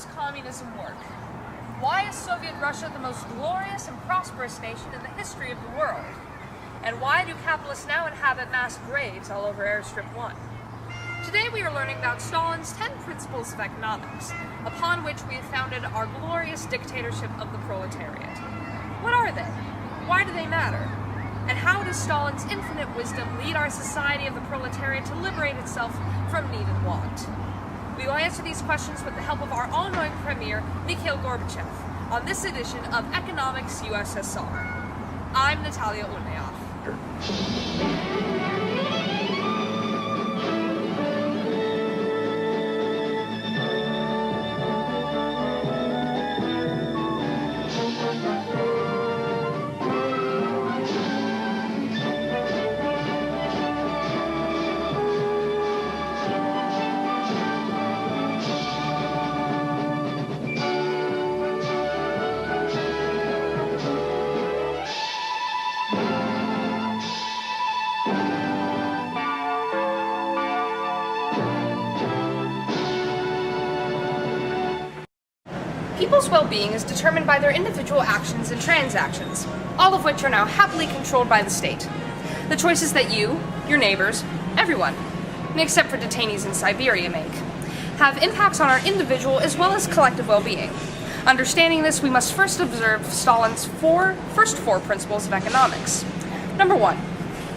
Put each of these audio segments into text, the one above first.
does communism work? Why is Soviet Russia the most glorious and prosperous nation in the history of the world? And why do capitalists now inhabit mass graves all over Airstrip 1? Today we are learning about Stalin's 10 principles of economics, upon which we have founded our glorious dictatorship of the proletariat. What are they? Why do they matter? And how does Stalin's infinite wisdom lead our society of the proletariat to liberate itself from need and want? We will answer these questions with the help of our all-knowing premier, Mikhail Gorbachev, on this edition of Economics USSR. I'm Natalia Unayev. People's well-being is determined by their individual actions and transactions, all of which are now happily controlled by the state. The choices that you, your neighbors, everyone, except for detainees in Siberia make, have impacts on our individual as well as collective well-being. Understanding this, we must first observe Stalin's first four principles of economics. Number 1,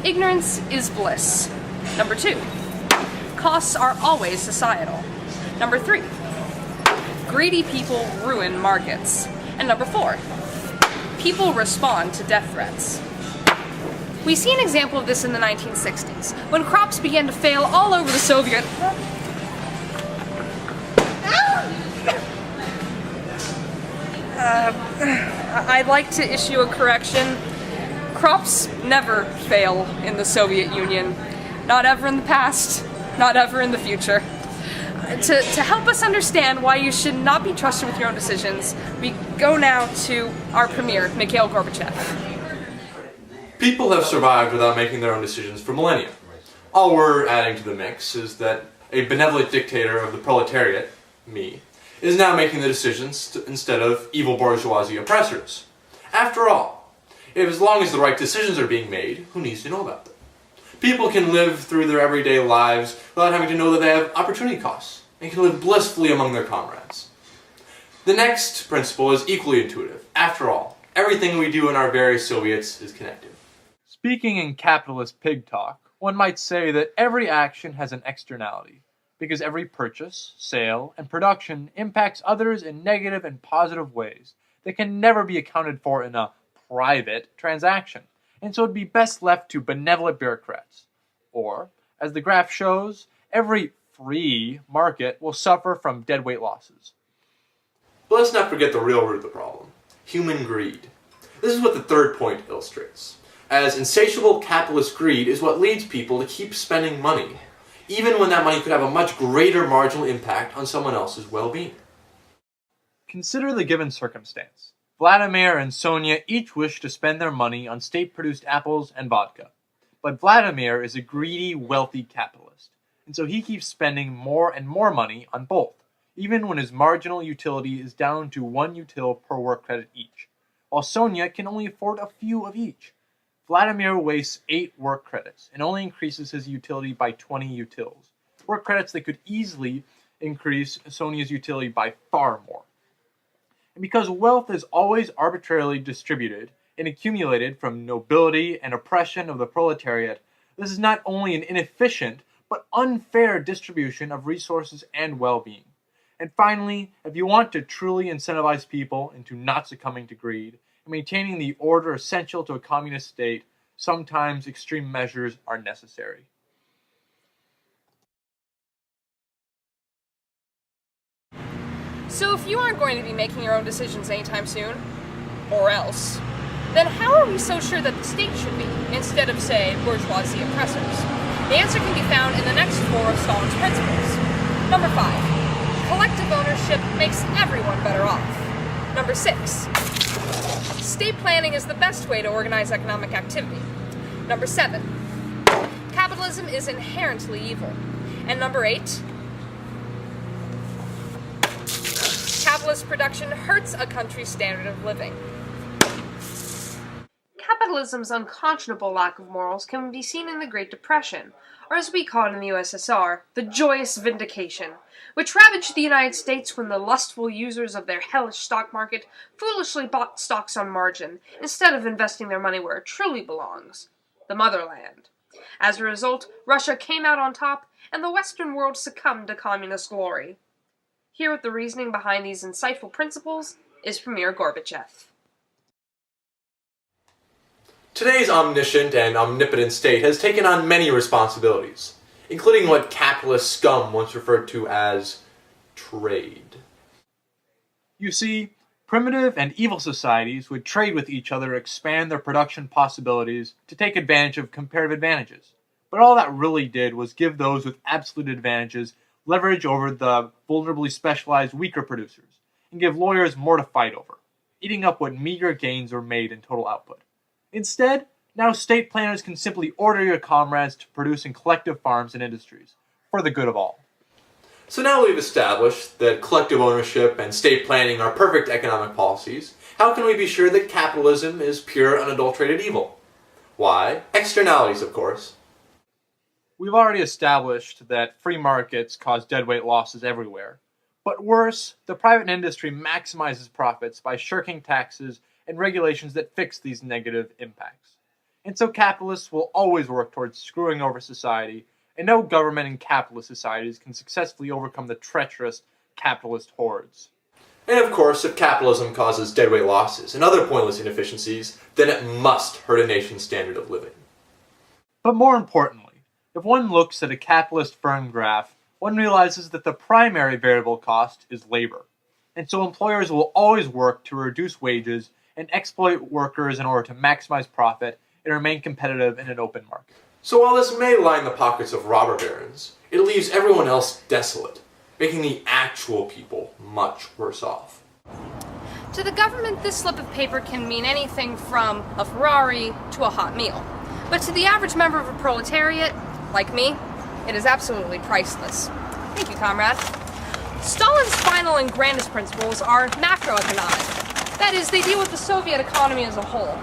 ignorance is bliss. Number 2, costs are always societal. Number 3, greedy people ruin markets. And number 4, people respond to death threats. We see an example of this in the 1960s, when crops began to fail all over the Soviet... I'd like to issue a correction. Crops never fail in the Soviet Union. Not ever in the past, not ever in the future. To help us understand why you should not be trusted with your own decisions, we go now to our premier, Mikhail Gorbachev. People have survived without making their own decisions for millennia. All we're adding to the mix is that a benevolent dictator of the proletariat, me, is now making the decisions instead of evil bourgeoisie oppressors. After all, if as long as the right decisions are being made, who needs to know about them? People can live through their everyday lives without having to know that they have opportunity costs, and can live blissfully among their comrades. The next principle is equally intuitive. After all, everything we do in our various Soviets is connected. Speaking in capitalist pig talk, one might say that every action has an externality, because every purchase, sale, and production impacts others in negative and positive ways that can never be accounted for in a private transaction, and so it'd be best left to benevolent bureaucrats. Or, as the graph shows, every free market will suffer from deadweight losses. But let's not forget the real root of the problem: human greed. This is what the third point illustrates, as insatiable capitalist greed is what leads people to keep spending money, even when that money could have a much greater marginal impact on someone else's well-being. Consider the given circumstance. Vladimir and Sonia each wish to spend their money on state-produced apples and vodka. But Vladimir is a greedy, wealthy capitalist, and so he keeps spending more and more money on both, even when his marginal utility is down to 1 util per work credit each, while Sonia can only afford a few of each. Vladimir wastes 8 work credits and only increases his utility by 20 utils, work credits that could easily increase Sonia's utility by far more. And because wealth is always arbitrarily distributed and accumulated from nobility and oppression of the proletariat, this is not only an inefficient but unfair distribution of resources and well-being. And finally, if you want to truly incentivize people into not succumbing to greed and maintaining the order essential to a communist state, sometimes extreme measures are necessary. So if you aren't going to be making your own decisions anytime soon, or else, then how are we so sure that the state should be, instead of, say, bourgeoisie oppressors? The answer can be found in the next 4 of Stalin's principles. Number 5, collective ownership makes everyone better off. Number 6, state planning is the best way to organize economic activity. Number 7, capitalism is inherently evil. And number 8, capitalist production hurts a country's standard of living. Capitalism's unconscionable lack of morals can be seen in the Great Depression, or as we call it in the USSR, the joyous vindication, which ravaged the United States when the lustful users of their hellish stock market foolishly bought stocks on margin, instead of investing their money where it truly belongs, the motherland. As a result, Russia came out on top, and the Western world succumbed to communist glory. Here with the reasoning behind these insightful principles is Premier Gorbachev. Today's omniscient and omnipotent state has taken on many responsibilities, including what capitalist scum once referred to as trade. You see, primitive and evil societies would trade with each other to expand their production possibilities to take advantage of comparative advantages. But all that really did was give those with absolute advantages leverage over the vulnerably specialized weaker producers, and give lawyers more to fight over, eating up what meager gains were made in total output. Instead, now state planners can simply order your comrades to produce in collective farms and industries, for the good of all. So now we've established that collective ownership and state planning are perfect economic policies, how can we be sure that capitalism is pure, unadulterated evil? Why? Externalities, of course. We've already established that free markets cause deadweight losses everywhere. But worse, the private industry maximizes profits by shirking taxes and regulations that fix these negative impacts. And so capitalists will always work towards screwing over society, and no government in capitalist societies can successfully overcome the treacherous capitalist hordes. And of course, if capitalism causes deadweight losses and other pointless inefficiencies, then it must hurt a nation's standard of living. But more importantly, if one looks at a capitalist firm graph, one realizes that the primary variable cost is labor. And so employers will always work to reduce wages and exploit workers in order to maximize profit and remain competitive in an open market. So while this may line the pockets of robber barons, it leaves everyone else desolate, making the actual people much worse off. To the government, this slip of paper can mean anything from a Ferrari to a hot meal. But to the average member of a proletariat, like me, it is absolutely priceless. Thank you, comrade. Stalin's final and grandest principles are macroeconomic. That is, they deal with the Soviet economy as a whole.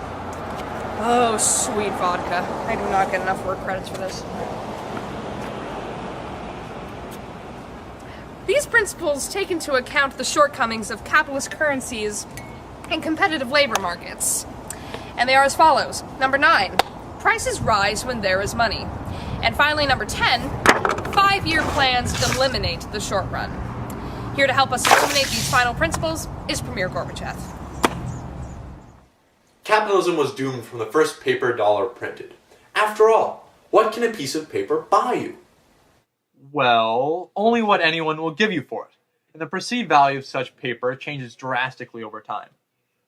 Oh, sweet vodka. I do not get enough work credits for this. These principles take into account the shortcomings of capitalist currencies and competitive labor markets. And they are as follows. Number 9, prices rise when there is money. And finally, number 10, 5-year plans eliminate the short run. Here to help us eliminate these final principles is Premier Gorbachev. Capitalism was doomed from the first paper dollar printed. After all, what can a piece of paper buy you? Well, only what anyone will give you for it, and the perceived value of such paper changes drastically over time.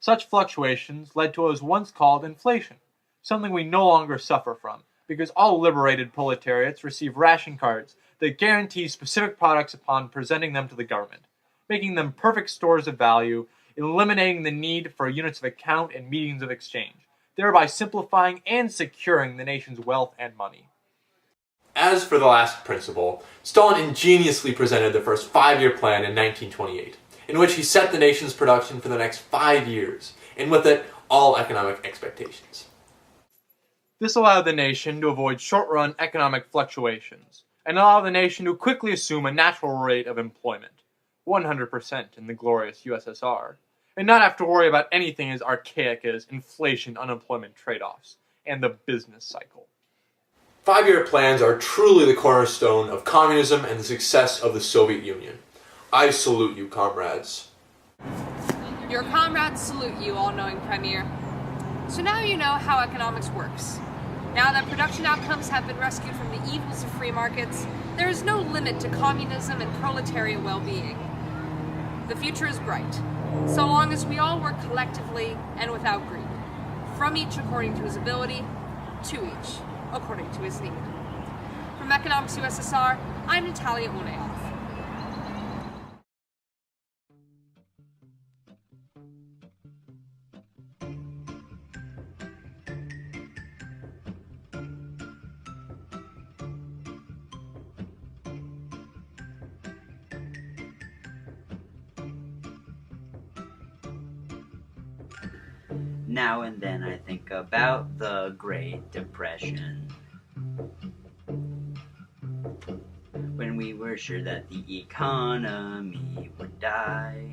Such fluctuations led to what was once called inflation, something we no longer suffer from, because all liberated proletariats receive ration cards that guarantee specific products upon presenting them to the government, making them perfect stores of value, eliminating the need for units of account and mediums of exchange, thereby simplifying and securing the nation's wealth and money. As for the last principle, Stalin ingeniously presented the first 5-year plan in 1928, in which he set the nation's production for the next 5 years, and with it, all economic expectations. This allowed the nation to avoid short-run economic fluctuations, and allowed the nation to quickly assume a natural rate of employment, 100% in the glorious USSR, and not have to worry about anything as archaic as inflation-unemployment trade-offs, and the business cycle. 5-year plans are truly the cornerstone of communism and the success of the Soviet Union. I salute you, comrades. Your comrades salute you, all-knowing Premier. So now you know how economics works. Now that production outcomes have been rescued from the evils of free markets, there is no limit to communism and proletariat well-being. The future is bright, so long as we all work collectively and without greed, from each according to his ability, to each according to his need. From Economics USSR, I'm Natalia Uneov. Now and then I think about the Great Depression, when we were sure that the economy would die.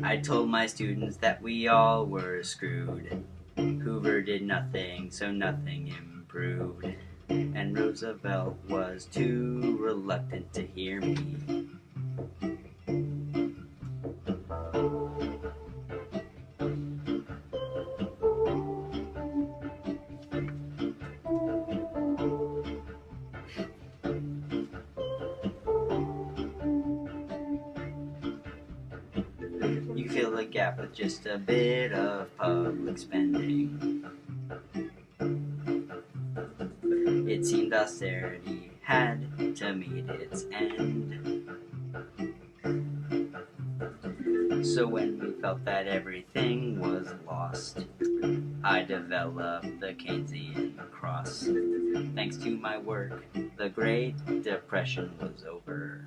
I told my students that we all were screwed. Hoover did nothing, so nothing improved. And Roosevelt was too reluctant to hear me. You fill the gap with just a bit of public spending. It seemed austerity had to meet its end. So when we felt that everything was lost, I developed the Keynesian cross. Thanks to my work, the Great Depression was over.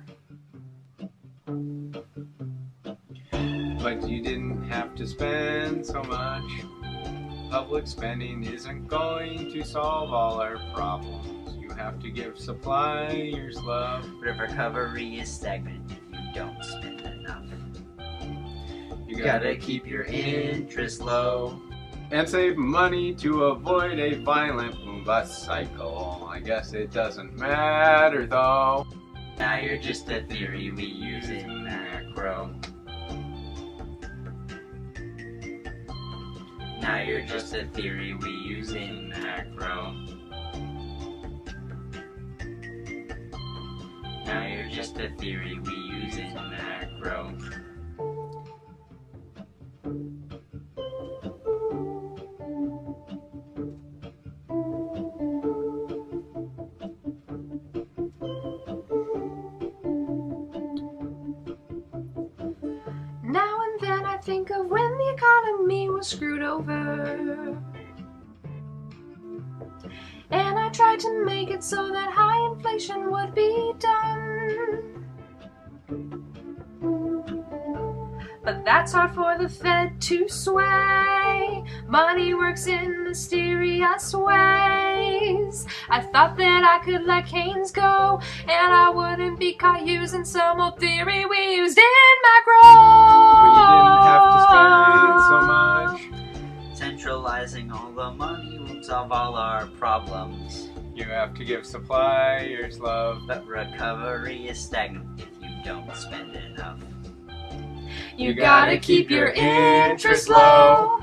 But you didn't have to spend so much. Public spending isn't going to solve all our problems. You have to give suppliers love. But if recovery is stagnant if you don't spend enough, You gotta keep your interest low and save money to avoid a violent bust cycle. I guess it doesn't matter though. now you're just a theory we use in macro. Now you're just a theory we use in macro. Now you're just a theory we use in macro. Now and then I think of when the economy was screwed over, and I tried to make it so that high inflation would be done. But that's hard for the Fed to sway. Money works in mysterious ways. I thought that I could let Keynes go, and I wouldn't be caught using some old theory we used in macro. But you didn't have to spend so much. Centralizing all the money won't solve all our problems. You have to give suppliers love. But recovery is stagnant if you don't spend enough. You gotta keep your interest low.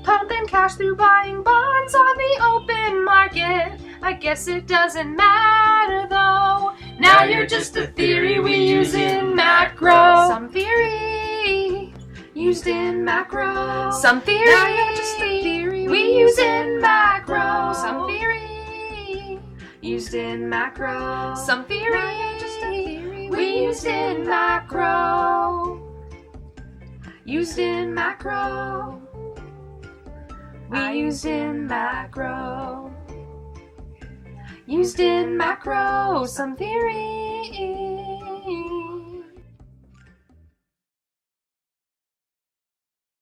Pumping cash through buying bonds on the open market. I guess it doesn't matter though. Now you're just a theory we use in macro. Some theory used in macro. Some theory. Now you're just a theory we use in macro. Some theory used in macro. Some theory. Now you're just a theory we used in macro. Used in macro. We used in macro. Used in macro. Some theory.